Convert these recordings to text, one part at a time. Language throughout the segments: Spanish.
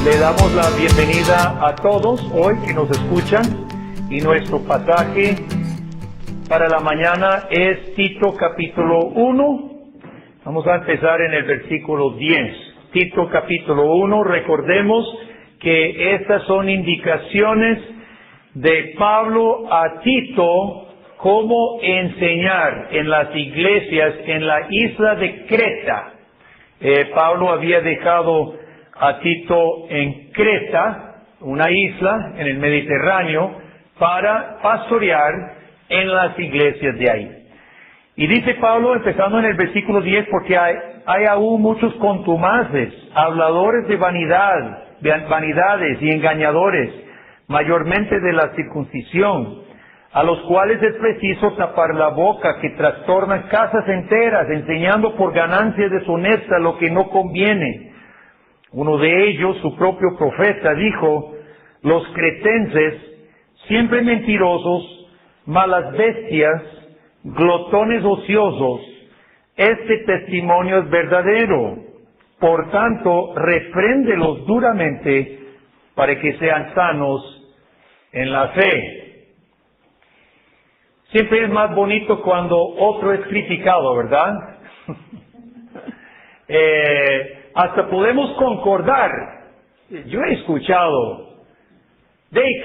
Le damos la bienvenida a todos hoy que nos escuchan y nuestro pasaje para la mañana es Tito capítulo 1. Vamos a empezar en el versículo 10. Tito capítulo 1, recordemos que estas son indicaciones de Pablo a Tito cómo enseñar en las iglesias en la isla de Creta. Pablo había dejado a Tito en Creta, una isla en el Mediterráneo, para pastorear en las iglesias de ahí. Y dice Pablo, empezando en el versículo 10, porque hay aún muchos contumaces, habladores de vanidades y engañadores, mayormente de la circuncisión, a los cuales es preciso tapar la boca, que trastornan casas enteras, enseñando por ganancia deshonesta lo que no conviene. Uno de ellos, su propio profeta, dijo: los cretenses, siempre mentirosos, malas bestias, glotones ociosos, este testimonio es verdadero. Por tanto, repréndelos duramente para que sean sanos en la fe. Siempre es más bonito cuando otro es criticado, ¿verdad? Hasta podemos concordar. Yo he escuchado,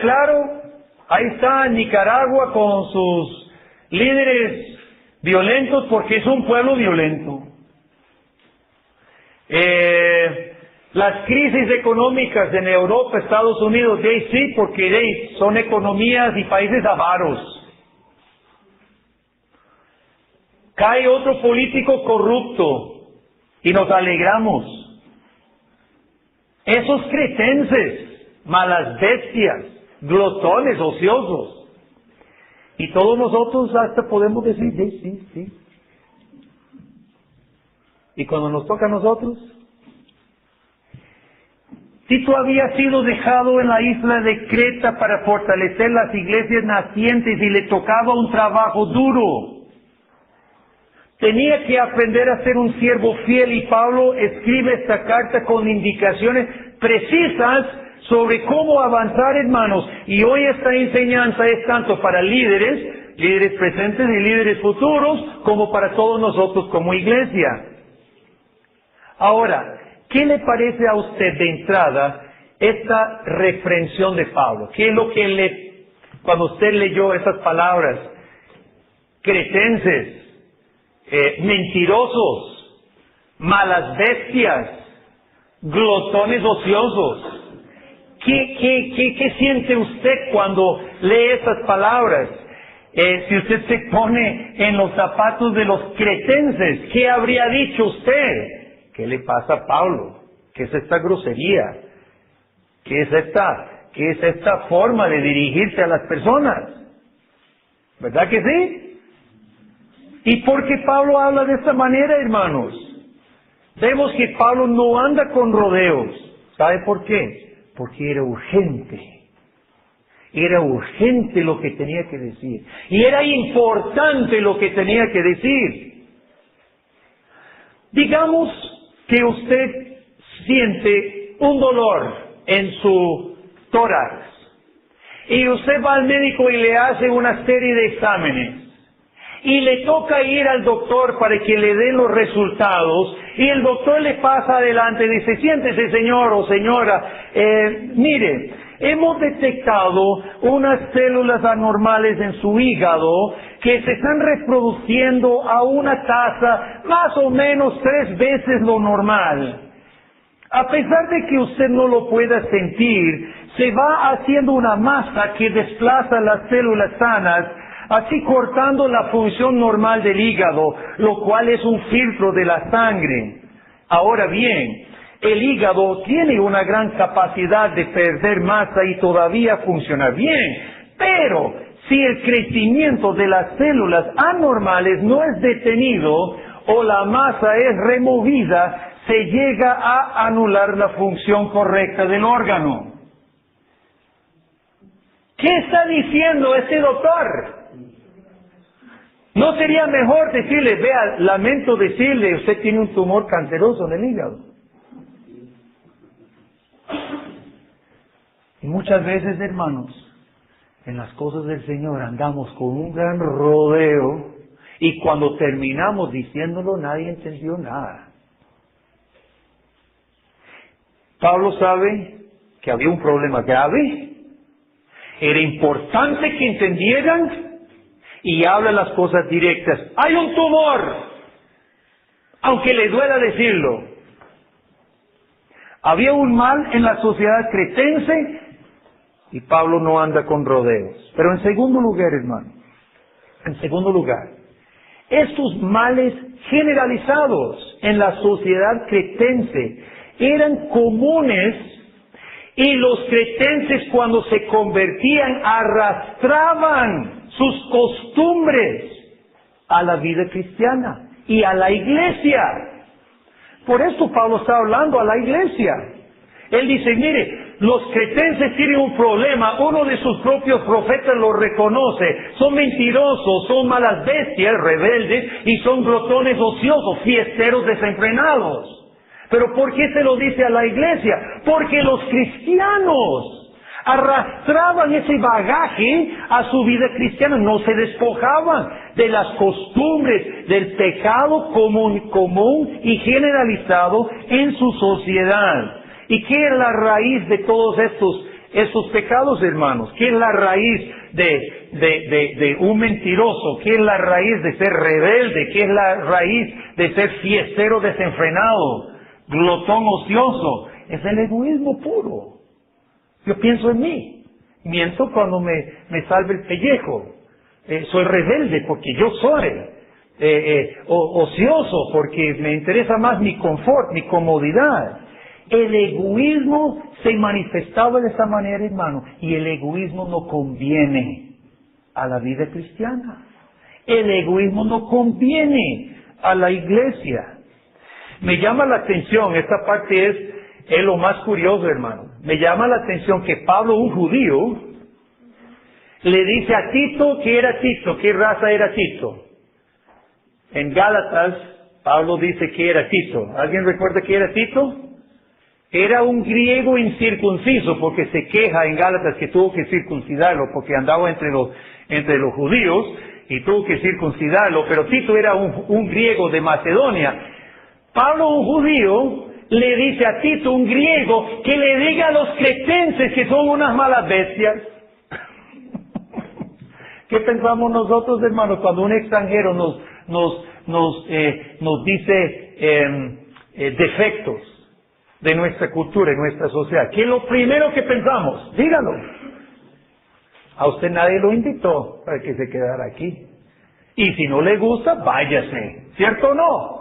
claro, ahí está Nicaragua con sus líderes violentos porque es un pueblo violento. Las crisis económicas en Europa, Estados Unidos, sí, porque son economías y países avaros. Cae otro político corrupto y nos alegramos. Esos cretenses, malas bestias, glotones, ociosos. Y todos nosotros hasta podemos decir, sí. Y cuando nos toca a nosotros, Tito había sido dejado en la isla de Creta para fortalecer las iglesias nacientes y le tocaba un trabajo duro. Tenía que aprender a ser un siervo fiel y Pablo escribe esta carta con indicaciones precisas sobre cómo avanzar, hermanos. Y hoy esta enseñanza es tanto para líderes presentes y líderes futuros, como para todos nosotros como iglesia. Ahora, ¿qué le parece a usted de entrada esta reprensión de Pablo? ¿Qué es lo que cuando usted leyó esas palabras? Cretenses, mentirosos, malas bestias, glotones ociosos. ¿Qué siente usted cuando lee esas palabras? Si usted se pone en los zapatos de los cretenses, ¿qué habría dicho usted? ¿Qué le pasa a Pablo? ¿Qué es esta grosería? ¿Qué es esta forma de dirigirse a las personas? ¿Verdad que sí? ¿Y por qué Pablo habla de esta manera, hermanos? Vemos que Pablo no anda con rodeos. ¿Sabe por qué? Porque era urgente. Era urgente lo que tenía que decir. Y era importante lo que tenía que decir. Digamos que usted siente un dolor en su tórax. Y usted va al médico y le hace una serie de exámenes. Y le toca ir al doctor para que le dé los resultados, y el doctor le pasa adelante y dice: siéntese, señor o señora, mire, hemos detectado unas células anormales en su hígado que se están reproduciendo a una tasa más o menos 3 veces lo normal. A pesar de que usted no lo pueda sentir, se va haciendo una masa que desplaza las células sanas, así cortando la función normal del hígado, lo cual es un filtro de la sangre. Ahora bien, el hígado tiene una gran capacidad de perder masa y todavía funcionar bien, pero si el crecimiento de las células anormales no es detenido o la masa es removida, se llega a anular la función correcta del órgano. ¿Qué está diciendo este doctor? ¿No sería mejor decirle: vea, lamento decirle, usted tiene un tumor canceroso en el hígado? Y muchas veces, hermanos, en las cosas del Señor andamos con un gran rodeo y cuando terminamos diciéndolo nadie entendió nada. Pablo sabe que había un problema grave, era importante que entendieran y habla las cosas directas. Hay un tumor, aunque le duela decirlo. Había un mal en la sociedad cretense y Pablo no anda con rodeos. Pero en segundo lugar, hermano, estos males generalizados en la sociedad cretense eran comunes y los cretenses cuando se convertían arrastraban sus costumbres a la vida cristiana y a la iglesia. Por esto Pablo está hablando a la iglesia. Él dice, mire, los cretenses tienen un problema, uno de sus propios profetas lo reconoce, son mentirosos, son malas bestias, rebeldes, y son glotones ociosos, fiesteros desenfrenados. ¿Pero por qué se lo dice a la iglesia? Porque los cristianos arrastraban ese bagaje a su vida cristiana, no se despojaban de las costumbres, del pecado común y generalizado en su sociedad. ¿Y qué es la raíz de todos estos pecados, hermanos? ¿Qué es la raíz de un mentiroso? ¿Qué es la raíz de ser rebelde? ¿Qué es la raíz de ser fiestero desenfrenado, glotón ocioso? Es el egoísmo puro. Yo pienso en mí. Miento cuando me salve el pellejo. Soy rebelde porque yo soy ocioso porque me interesa más mi confort, mi comodidad. El egoísmo se manifestaba de esa manera, hermano, y el egoísmo no conviene a la vida cristiana. El egoísmo no conviene a la iglesia. Me llama la atención, esta parte es lo más curioso, hermano. Me llama la atención que Pablo, un judío, le dice a Tito que era Tito, ¿qué raza era Tito? En Gálatas, Pablo dice que era Tito. ¿Alguien recuerda que era Tito? Era un griego incircunciso, porque se queja en Gálatas que tuvo que circuncidarlo, porque andaba entre los judíos y tuvo que circuncidarlo, pero Tito era un griego de Macedonia. Pablo, un judío, le dice a Tito, un griego, que le diga a los cretenses que son unas malas bestias. ¿Qué pensamos nosotros, hermanos, cuando un extranjero nos dice defectos de nuestra cultura, de nuestra sociedad? ¿Qué es lo primero que pensamos? Dígalo. A usted nadie lo invitó para que se quedara aquí. Y si no le gusta, váyase. ¿Cierto o no?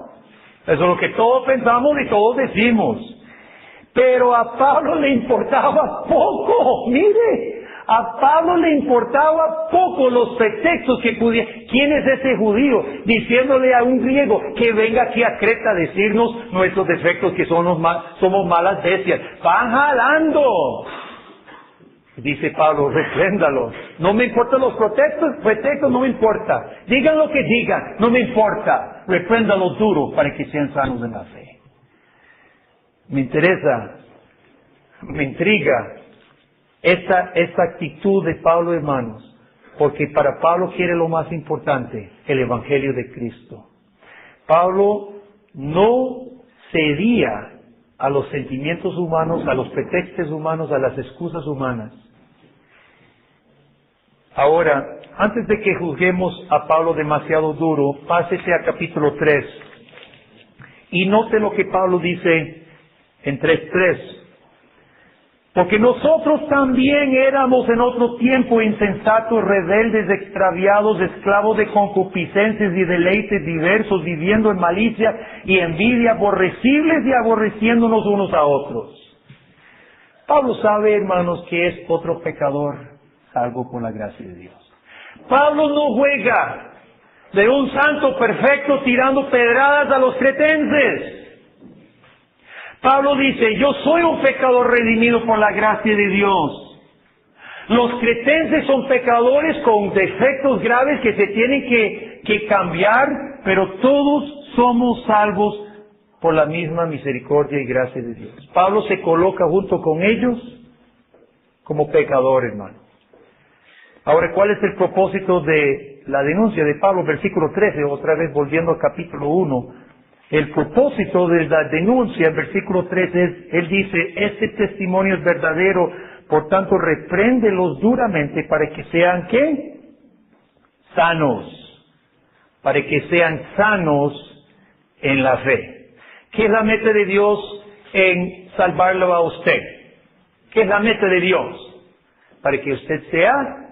Eso es lo que todos pensamos y todos decimos. Pero a Pablo le importaba poco. Mire, a Pablo le importaba poco los pretextos que pudiera. ¿Quién es ese judío diciéndole a un griego que venga aquí a Creta a decirnos nuestros defectos, que somos malas bestias? Van jalando. Dice Pablo, repréndalos. No me importan los pretextos no me importa. Digan lo que digan, no me importa. Repréndalos duro para que sean sanos en la fe. Me interesa, me intriga esta actitud de Pablo, hermanos, porque para Pablo quiere lo más importante, el Evangelio de Cristo. Pablo no cedía a los sentimientos humanos, a los pretextos humanos, a las excusas humanas. Ahora, antes de que juzguemos a Pablo demasiado duro, pásese a capítulo 3 y note lo que Pablo dice en 3:3. Porque nosotros también éramos en otro tiempo insensatos, rebeldes, extraviados, esclavos de concupiscencias y deleites diversos, viviendo en malicia y envidia, aborrecibles y aborreciéndonos unos a otros. Pablo sabe, hermanos, que es otro pecador, salvo por la gracia de Dios. Pablo no juega de un santo perfecto tirando pedradas a los cretenses. Pablo dice, yo soy un pecador redimido por la gracia de Dios. Los cretenses son pecadores con defectos graves que se tienen que cambiar, pero todos somos salvos por la misma misericordia y gracia de Dios. Pablo se coloca junto con ellos como pecador, hermano. Ahora, ¿cuál es el propósito de la denuncia de Pablo? Versículo 13, otra vez volviendo al capítulo 1. El propósito de la denuncia, en versículo 13, él dice, este testimonio es verdadero, por tanto, repréndelos duramente para que sean, ¿qué? Sanos. Para que sean sanos en la fe. ¿Qué es la meta de Dios en salvarlo a usted? ¿Qué es la meta de Dios? Para que usted sea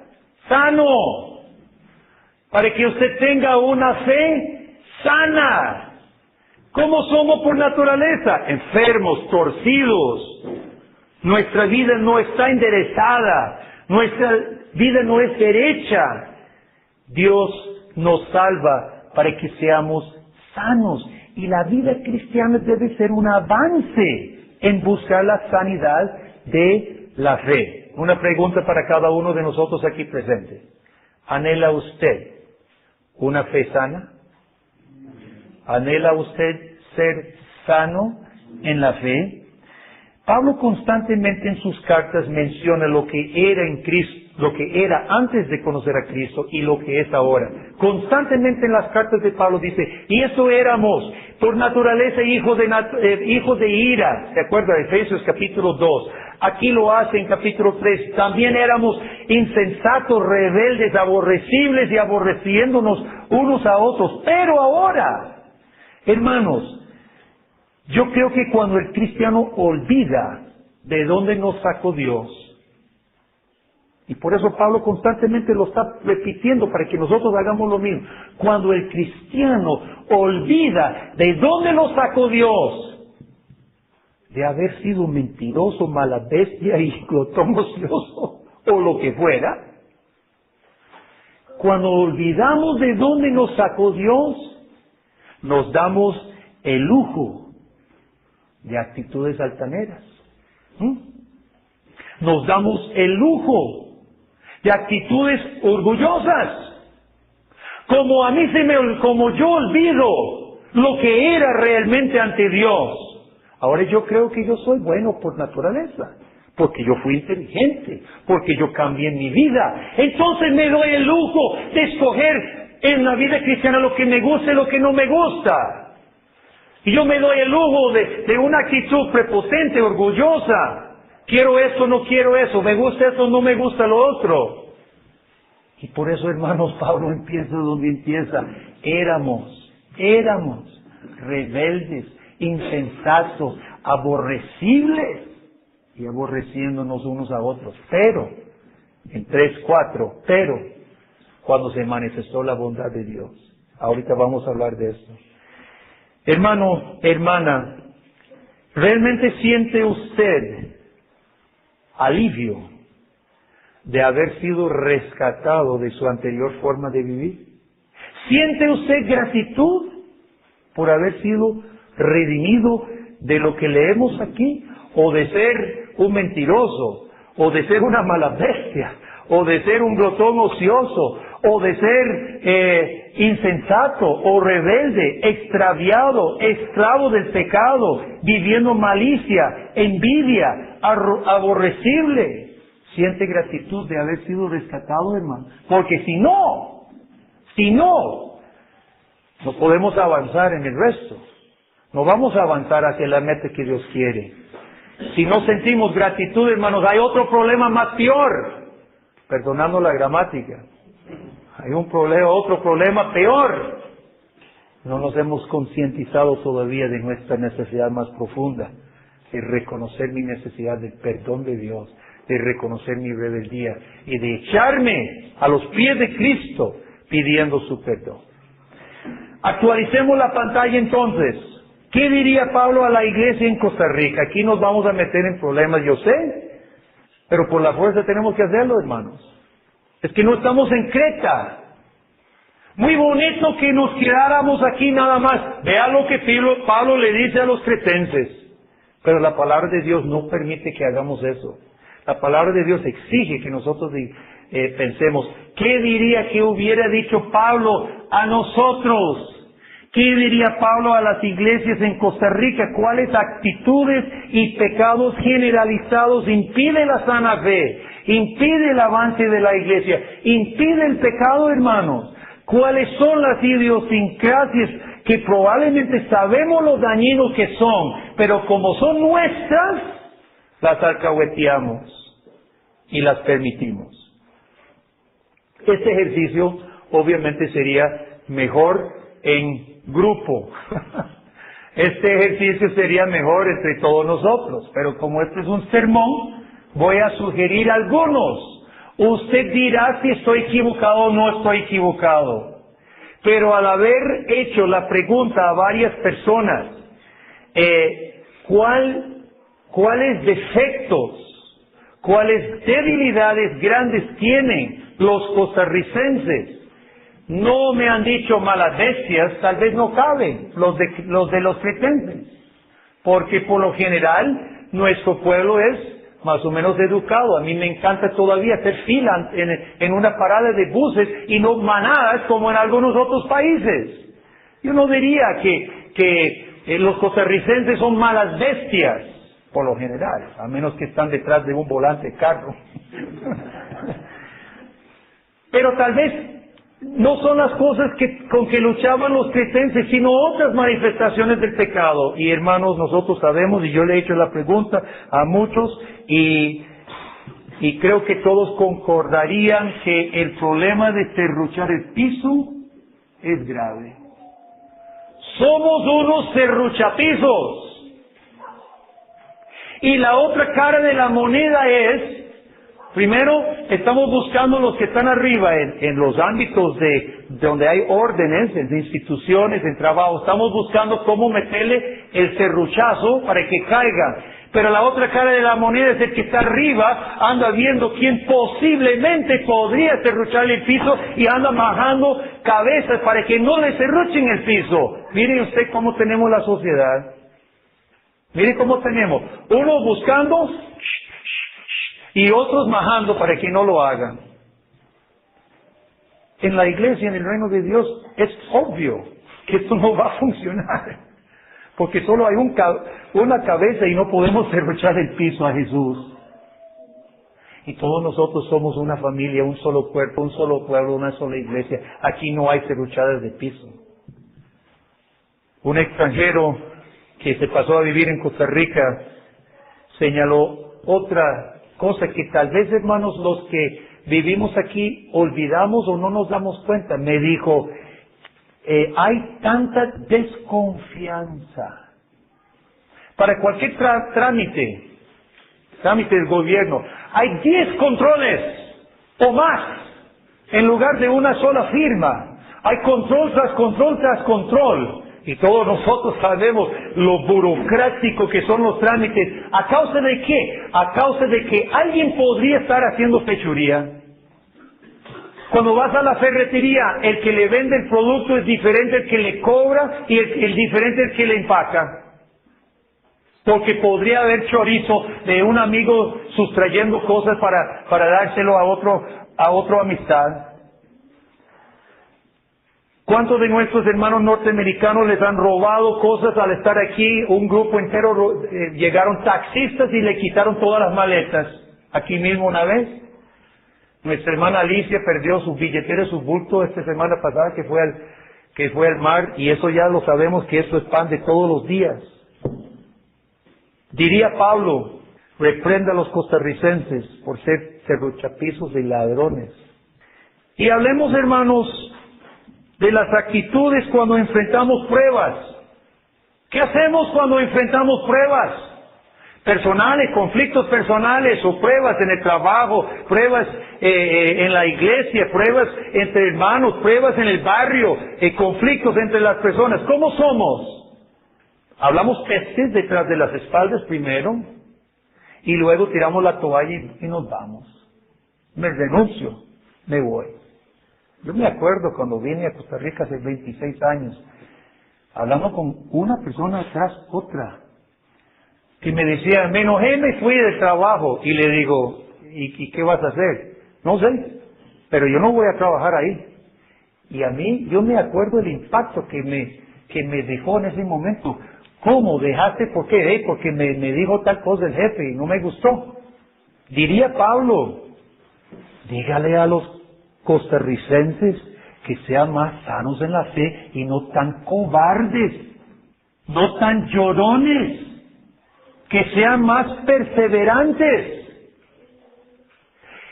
sano. Para que usted tenga una fe sana. ¿Cómo somos por naturaleza? Enfermos, torcidos. Nuestra vida no está enderezada. Nuestra vida no es derecha. Dios nos salva para que seamos sanos. Y la vida cristiana debe ser un avance en buscar la sanidad de la fe. Una pregunta para cada uno de nosotros aquí presentes. ¿Anhela usted una fe sana? ¿Anhela usted ser sano en la fe? Pablo constantemente en sus cartas menciona lo que era en Cristo, lo que era antes de conocer a Cristo y lo que es ahora. Constantemente en las cartas de Pablo dice, y eso éramos, por naturaleza hijos de ira. ¿Se acuerda de Efesios capítulo 2? Aquí lo hace en capítulo 3. También éramos insensatos, rebeldes, aborrecibles y aborreciéndonos unos a otros. Pero ahora, hermanos, yo creo que cuando el cristiano olvida de dónde nos sacó Dios, y por eso Pablo constantemente lo está repitiendo para que nosotros hagamos lo mismo. Cuando el cristiano olvida de dónde nos sacó Dios, de haber sido mentiroso, mala bestia y glotón ocioso, o lo que fuera, cuando olvidamos de dónde nos sacó Dios, nos damos el lujo de actitudes altaneras. Nos damos el lujo de actitudes orgullosas. Como yo olvido lo que era realmente ante Dios. Ahora yo creo que yo soy bueno por naturaleza, porque yo fui inteligente, porque yo cambié mi vida. Entonces me doy el lujo de escoger en la vida cristiana lo que me gusta y lo que no me gusta. Y yo me doy el lujo de una actitud prepotente, orgullosa. Quiero esto, no quiero eso. Me gusta esto, no me gusta lo otro. Y por eso, hermanos, Pablo empieza donde empieza. Éramos rebeldes, insensatos, aborrecibles y aborreciéndonos unos a otros. Pero, en 3:4, pero, cuando se manifestó la bondad de Dios. Ahorita vamos a hablar de esto. Hermano, hermana, ¿realmente siente usted alivio de haber sido rescatado de su anterior forma de vivir? ¿Siente usted gratitud por haber sido redimido de lo que leemos aquí? ¿O de ser un mentiroso? ¿O de ser una mala bestia? ¿O de ser un glotón ocioso? ¿O de ser insensato o rebelde, extraviado, esclavo del pecado, viviendo malicia, envidia, aborrecible? ¿Siente gratitud de haber sido rescatado, hermano? Porque si no podemos avanzar en el resto. No vamos a avanzar hacia la meta que Dios quiere. Si no sentimos gratitud, hermanos, hay otro problema más peor. Perdonando la gramática. Hay otro problema peor. No nos hemos concientizado todavía de nuestra necesidad más profunda, de reconocer mi necesidad del perdón de Dios, de reconocer mi rebeldía y de echarme a los pies de Cristo pidiendo su perdón. Actualicemos la pantalla entonces. ¿Qué diría Pablo a la iglesia en Costa Rica? Aquí nos vamos a meter en problemas, yo sé, pero por la fuerza tenemos que hacerlo, hermanos. Es que no estamos en Creta. Muy bonito que nos quedáramos aquí nada más. Vea lo que Pablo le dice a los cretenses. Pero la palabra de Dios no permite que hagamos eso. La palabra de Dios exige que nosotros pensemos, ¿qué diría que hubiera dicho Pablo a nosotros? ¿Qué diría Pablo a las iglesias en Costa Rica? ¿Cuáles actitudes y pecados generalizados impiden la sana fe? impide el avance de la iglesia, impide el pecado, hermanos. ¿Cuáles son las idiosincrasias que probablemente sabemos los dañinos que son, pero como son nuestras, las alcahueteamos y las permitimos? Este ejercicio obviamente sería mejor en grupo. Este ejercicio sería mejor entre todos nosotros, pero como este es un sermón, voy a sugerir algunos. Usted dirá si estoy equivocado o no estoy equivocado. Pero al haber hecho la pregunta a varias personas, ¿cuáles defectos, cuáles debilidades grandes tienen los costarricenses? No me han dicho malas bestias, tal vez no caben los de los cretenses, porque por lo general nuestro pueblo es más o menos educado. A mí me encanta todavía hacer fila en una parada de buses y no manadas como en algunos otros países. Yo no diría que los costarricenses son malas bestias, por lo general, a menos que están detrás de un volante de carro. Pero tal vez no son las cosas con que luchaban los cretenses, sino otras manifestaciones del pecado. Y hermanos, nosotros sabemos, y yo le he hecho la pregunta a muchos, y creo que todos concordarían que el problema de serruchar el piso es grave. Somos unos serruchapisos. Y la otra cara de la moneda es, primero, estamos buscando los que están arriba en los ámbitos de donde hay órdenes, en instituciones, en trabajo. Estamos buscando cómo meterle el serruchazo para que caiga. Pero la otra cara de la moneda es el que está arriba, anda viendo quién posiblemente podría serrucharle el piso y anda majando cabezas para que no le serruchen el piso. Mire usted cómo tenemos la sociedad. Mire cómo tenemos. Uno buscando y otros majando para que no lo hagan. En la iglesia, en el reino de Dios, es obvio que esto no va a funcionar. Porque solo hay una cabeza y no podemos serruchar el piso a Jesús. Y todos nosotros somos una familia, un solo cuerpo, un solo pueblo, una sola iglesia. Aquí no hay serruchadas de piso. Un extranjero que se pasó a vivir en Costa Rica señaló otra cosa que tal vez, hermanos, los que vivimos aquí olvidamos o no nos damos cuenta. Me dijo, hay tanta desconfianza. Para cualquier trámite del gobierno, hay 10 controles o más en lugar de una sola firma. Hay control tras control tras control. Y todos nosotros sabemos lo burocrático que son los trámites. ¿A causa de qué? A causa de que alguien podría estar haciendo fechuría. Cuando vas a la ferretería, el que le vende el producto es diferente al que le cobra y el diferente al que le empaca. Porque podría haber chorizo de un amigo sustrayendo cosas para dárselo a otro amistad. ¿Cuántos de nuestros hermanos norteamericanos les han robado cosas al estar aquí? Un grupo entero, llegaron taxistas y le quitaron todas las maletas. Aquí mismo una vez. Nuestra hermana Alicia perdió su billetera y su bulto esta semana pasada que fue al mar, y eso ya lo sabemos que eso es pan de todos los días. Diría Pablo, reprenda a los costarricenses por ser serruchapizos y ladrones. Y hablemos, hermanos, de las actitudes cuando enfrentamos pruebas. ¿Qué hacemos cuando enfrentamos pruebas personales, conflictos personales o pruebas en el trabajo, pruebas en la iglesia, pruebas entre hermanos, pruebas en el barrio, conflictos entre las personas? ¿Cómo somos? Hablamos pestes detrás de las espaldas primero y luego tiramos la toalla y nos vamos. Me renuncio, me voy. Yo me acuerdo cuando vine a Costa Rica hace 26 años, hablando con una persona tras otra, que me decía, me enojé, me fui del trabajo, y le digo, ¿y qué vas a hacer? No sé, pero yo no voy a trabajar ahí. Y a mí, yo me acuerdo del impacto que me dejó en ese momento. ¿Cómo? ¿Dejaste? ¿Por qué? Porque me dijo tal cosa el jefe y no me gustó. Diría Pablo, Dígale a los costarricenses que sean más sanos en la fe y no tan cobardes, no tan llorones, que sean más perseverantes.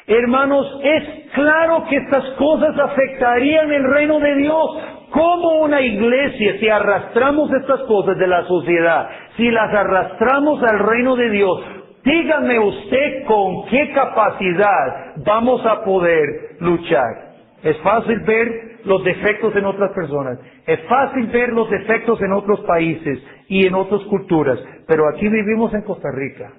Hermanos, es claro que estas cosas afectarían el reino de Dios. Como una iglesia, si arrastramos estas cosas de la sociedad, si las arrastramos al reino de Dios, dígame usted con qué capacidad vamos a poder luchar. Es fácil ver los defectos en otras personas, es fácil ver los defectos en otros países y en otras culturas, pero aquí vivimos en Costa Rica.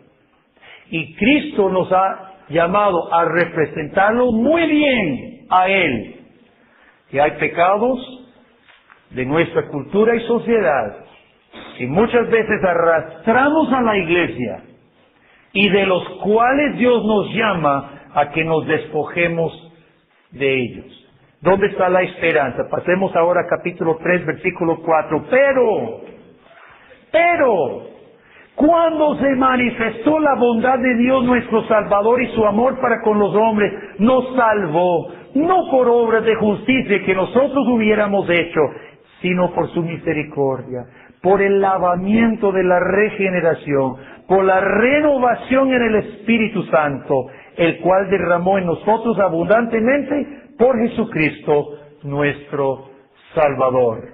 Y Cristo nos ha llamado a representarlo muy bien a Él. Que hay pecados de nuestra cultura y sociedad que muchas veces arrastramos a la iglesia y de los cuales Dios nos llama a que nos despojemos de ellos. ¿Dónde está la esperanza? Pasemos ahora a capítulo 3, versículo 4. Pero, cuando se manifestó la bondad de Dios nuestro Salvador y su amor para con los hombres, nos salvó, no por obras de justicia que nosotros hubiéramos hecho, sino por su misericordia, por el lavamiento de la regeneración, por la renovación en el Espíritu Santo, el cual derramó en nosotros abundantemente por Jesucristo nuestro Salvador.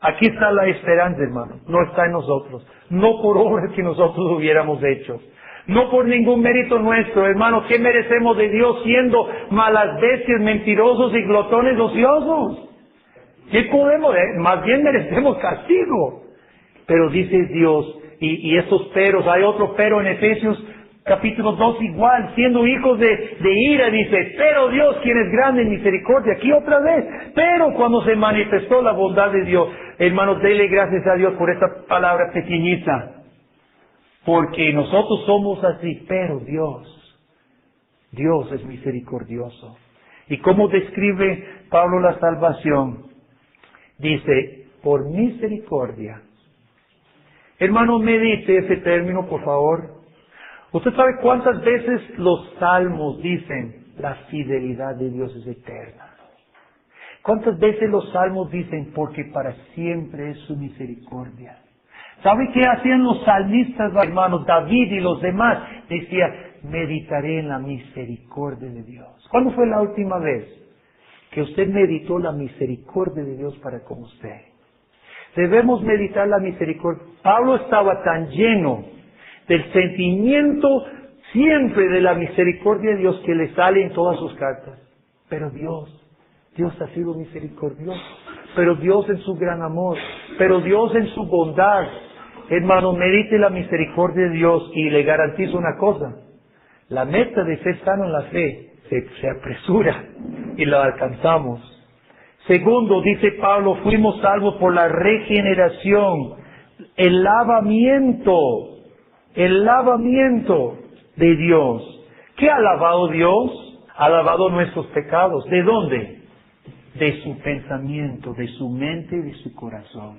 Aquí está la esperanza, hermano, no está en nosotros, no por obras que nosotros hubiéramos hecho, no por ningún mérito nuestro, hermano. ¿Qué merecemos de Dios siendo malas bestias, mentirosos y glotones ociosos? ¿Qué podemos? Más bien merecemos castigo. Pero dice Dios, y esos peros, hay otro pero en Efesios capítulo 2 igual, siendo hijos de ira, dice, pero Dios, quien es grande en misericordia, aquí otra vez, pero cuando se manifestó la bondad de Dios, hermanos, denle gracias a Dios por esta palabra pequeñita, porque nosotros somos así, pero Dios es misericordioso. ¿Y cómo describe Pablo la salvación? Dice, por misericordia. Hermano, medite ese término, por favor. ¿Usted sabe cuántas veces los salmos dicen, la fidelidad de Dios es eterna? ¿Cuántas veces los salmos dicen, porque para siempre es su misericordia? ¿Sabe qué hacían los salmistas, hermanos? David y los demás. Decía, meditaré en la misericordia de Dios. ¿Cuándo fue la última vez que usted meditó la misericordia de Dios para con usted? Debemos meditar la misericordia. Pablo estaba tan lleno del sentimiento siempre de la misericordia de Dios que le sale en todas sus cartas. Pero Dios ha sido misericordioso. Pero Dios en su gran amor. Pero Dios en su bondad. Hermano, medite la misericordia de Dios y le garantizo una cosa. La meta de ser sano en la fe se apresura y la alcanzamos. Segundo, dice Pablo, fuimos salvos por la regeneración, el lavamiento de Dios. ¿Qué ha lavado Dios? Ha lavado nuestros pecados. ¿De dónde? De su pensamiento, de su mente y de su corazón.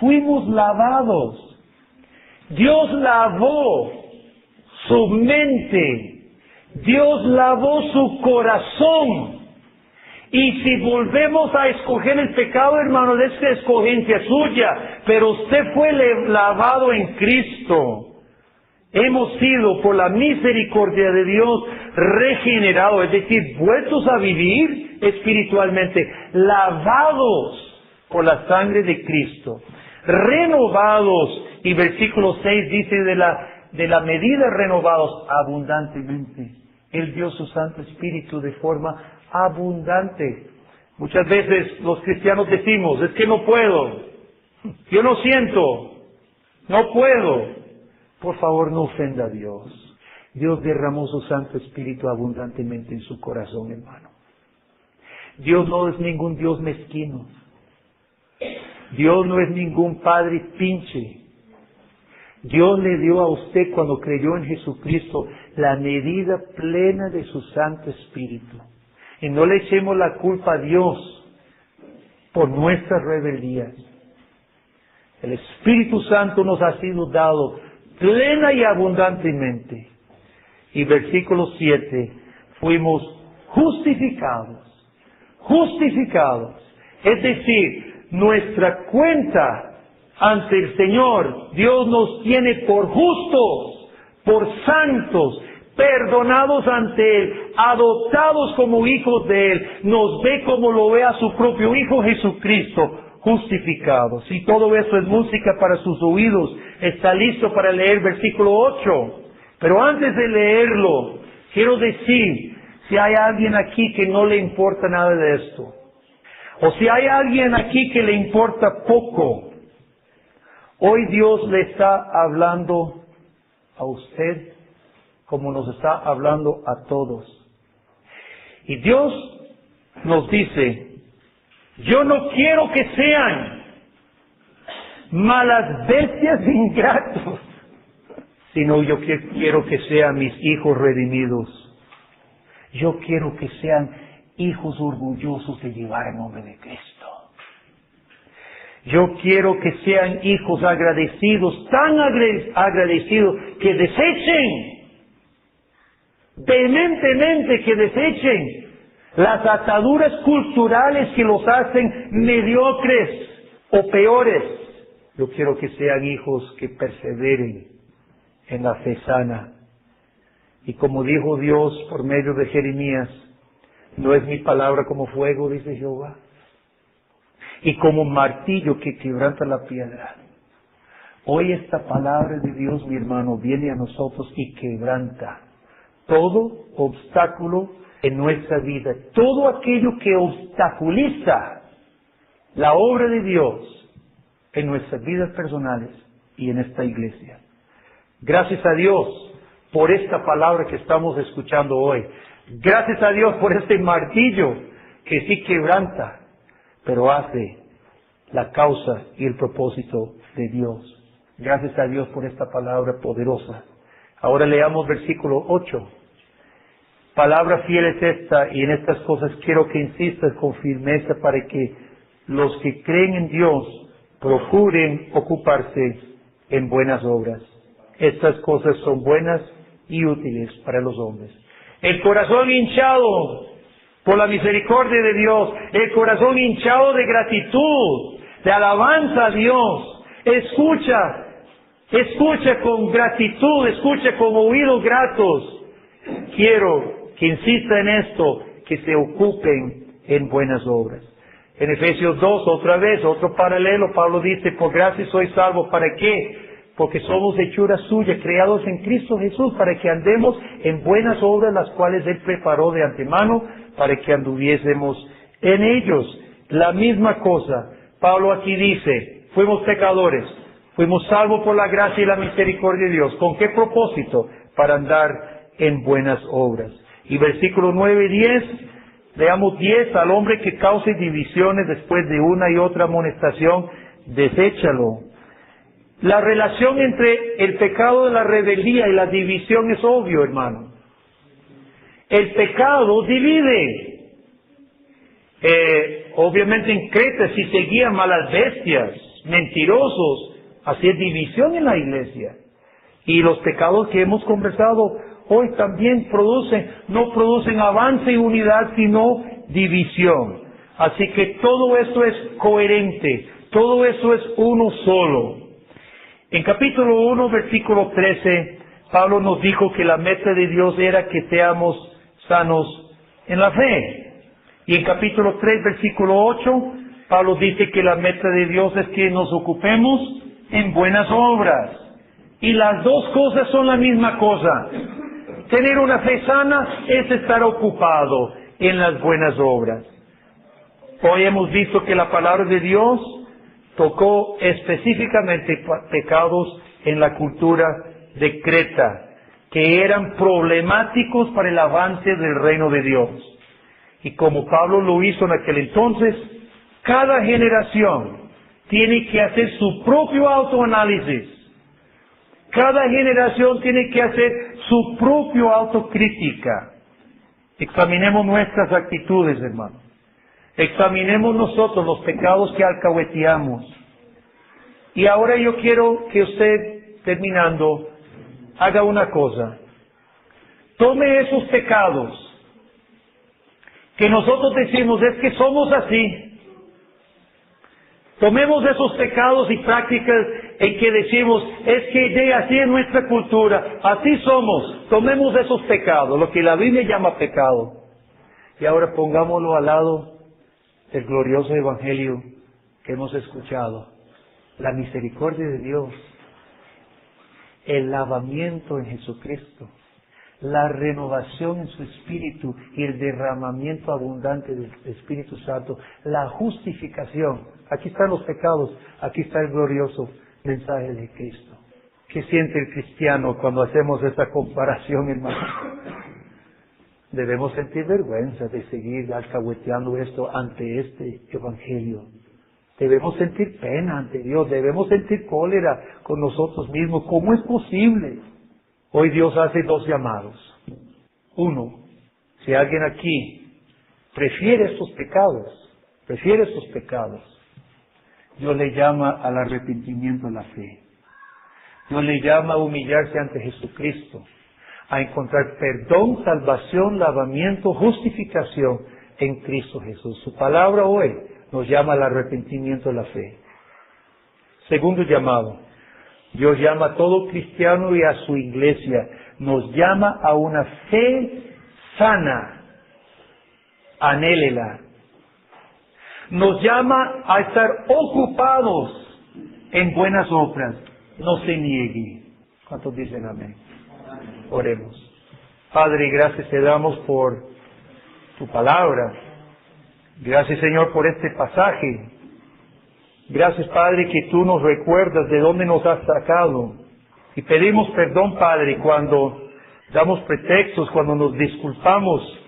Fuimos lavados. Dios lavó su mente. Dios lavó su corazón. Y si volvemos a escoger el pecado, hermano, es escogencia suya, pero usted fue lavado en Cristo. Hemos sido, por la misericordia de Dios, regenerados, es decir, vueltos a vivir espiritualmente, lavados por la sangre de Cristo, renovados, y versículo 6 dice de la medida renovados abundantemente. Él dio su Santo Espíritu de forma abundante. Muchas veces los cristianos decimos, es que no puedo, yo no siento, no puedo. Por favor, no ofenda a Dios. Dios derramó su Santo Espíritu abundantemente en su corazón, hermano. Dios no es ningún Dios mezquino. Dios no es ningún padre pinche. Dios le dio a usted, cuando creyó en Jesucristo, la medida plena de su Santo Espíritu. Y no le echemos la culpa a Dios por nuestras rebeldías. El Espíritu Santo nos ha sido dado plena y abundantemente. Y versículo 7, fuimos justificados. Justificados. Es decir, nuestra cuenta ante el Señor, Dios nos tiene por justos, por santos, perdonados ante Él, adoptados como hijos de Él, nos ve como lo ve a su propio Hijo Jesucristo, justificados. Y todo eso es música para sus oídos. Está listo para leer versículo 8. Pero antes de leerlo, quiero decir, si hay alguien aquí que no le importa nada de esto, o si hay alguien aquí que le importa poco, hoy Dios le está hablando a usted como nos está hablando a todos. Y Dios nos dice, yo no quiero que sean malas bestias ingratos, sino yo quiero que sean mis hijos redimidos. Yo quiero que sean hijos orgullosos de llevar el nombre de Cristo. Yo quiero que sean hijos agradecidos, tan agradecidos que desechen, vehementemente que desechen las ataduras culturales que los hacen mediocres o peores. Yo quiero que sean hijos que perseveren en la fe sana. Y como dijo Dios por medio de Jeremías, no es mi palabra como fuego, dice Jehová, y como martillo que quebranta la piedra. Hoy esta palabra de Dios, mi hermano, viene a nosotros y quebranta todo obstáculo en nuestra vida, todo aquello que obstaculiza la obra de Dios en nuestras vidas personales y en esta iglesia. Gracias a Dios por esta palabra que estamos escuchando hoy. Gracias a Dios por este martillo que sí quebranta, pero hace la causa y el propósito de Dios. Gracias a Dios por esta palabra poderosa. Ahora leamos versículo 8. Palabra fiel es esta, y en estas cosas quiero que insistas con firmeza para que los que creen en Dios procuren ocuparse en buenas obras. Estas cosas son buenas y útiles para los hombres. El corazón hinchado por la misericordia de Dios, el corazón hinchado de gratitud, de alabanza a Dios, escucha con gratitud, escucha con oídos gratos. Quiero que insista en esto, que se ocupen en buenas obras. En Efesios 2, otra vez, otro paralelo, Pablo dice, por gracia sois salvos, ¿para qué? Porque somos hechura suya, creados en Cristo Jesús, para que andemos en buenas obras, las cuales Él preparó de antemano, para que anduviésemos en ellos. La misma cosa, Pablo aquí dice, fuimos pecadores, fuimos salvos por la gracia y la misericordia de Dios. ¿Con qué propósito? Para andar en buenas obras. Y versículos 9 y 10, leamos 10, al hombre que cause divisiones después de una y otra amonestación, deséchalo. La relación entre el pecado de la rebeldía y la división es obvio, hermano. El pecado divide. Obviamente en Creta, si seguían malas bestias, mentirosos, hacía división en la iglesia. Y los pecados que hemos conversado hoy también no producen avance y unidad, sino división. Así que todo eso es coherente, todo eso es uno solo. En capítulo 1, versículo 13, Pablo nos dijo que la meta de Dios era que seamos sanos en la fe. Y en capítulo 3, versículo 8, Pablo dice que la meta de Dios es que nos ocupemos en buenas obras. Y las dos cosas son la misma cosa. Tener una fe sana es estar ocupado en las buenas obras. Hoy hemos visto que la palabra de Dios tocó específicamente pecados en la cultura de Creta, que eran problemáticos para el avance del reino de Dios. Y como Pablo lo hizo en aquel entonces, cada generación tiene que hacer su propio autoanálisis. Cada generación tiene que hacer su propia autocrítica. Examinemos nuestras actitudes, hermano. Examinemos nosotros los pecados que alcahueteamos. Y ahora yo quiero que usted, terminando, haga una cosa. Tome esos pecados que nosotros decimos es que somos así. Tomemos esos pecados y prácticas en que decimos es que así es nuestra cultura, así somos. Tomemos esos pecados, lo que la Biblia llama pecado, y ahora pongámoslo al lado del glorioso evangelio que hemos escuchado. La misericordia de Dios, el lavamiento en Jesucristo, la renovación en su Espíritu y el derramamiento abundante del Espíritu Santo, la justificación. Aquí están los pecados, aquí está el glorioso mensaje de Cristo. ¿Qué siente el cristiano cuando hacemos esta comparación, hermano? Debemos sentir vergüenza de seguir alcahueteando esto ante este evangelio. Debemos sentir pena ante Dios, debemos sentir cólera con nosotros mismos. ¿Cómo es posible? Hoy Dios hace dos llamados. Uno, si alguien aquí prefiere estos pecados, Dios le llama al arrepentimiento de la fe. Dios le llama a humillarse ante Jesucristo, a encontrar perdón, salvación, lavamiento, justificación en Cristo Jesús. Su palabra hoy nos llama al arrepentimiento de la fe. Segundo llamado, Dios llama a todo cristiano y a su iglesia, nos llama a una fe sana, anhélela. Nos llama a estar ocupados en buenas obras, no se niegue. ¿Cuántos dicen amén? Oremos. Padre, gracias te damos por tu palabra. Gracias, Señor, por este pasaje. Gracias, Padre, que tú nos recuerdas de dónde nos has sacado. Y pedimos perdón, Padre, cuando damos pretextos, cuando nos disculpamos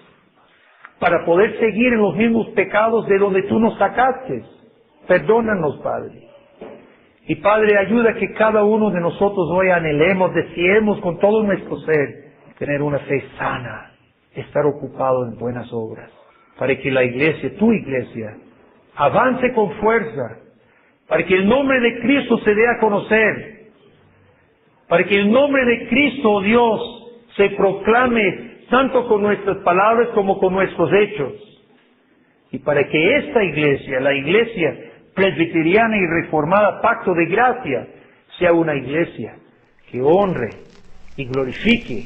para poder seguir en los mismos pecados de donde tú nos sacaste. Perdónanos, Padre. Y Padre, ayuda a que cada uno de nosotros hoy anhelemos, deseemos con todo nuestro ser tener una fe sana, estar ocupado en buenas obras, para que la iglesia, tu iglesia, avance con fuerza, para que el nombre de Cristo se dé a conocer, para que el nombre de Cristo, oh Dios, se proclame tanto con nuestras palabras como con nuestros hechos, y para que esta iglesia, la iglesia presbiteriana y reformada Pacto de Gracia, sea una iglesia que honre y glorifique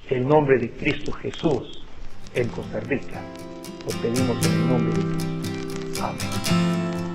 el nombre de Cristo Jesús en Costa Rica. Lo pedimos en el nombre de Cristo. Amén.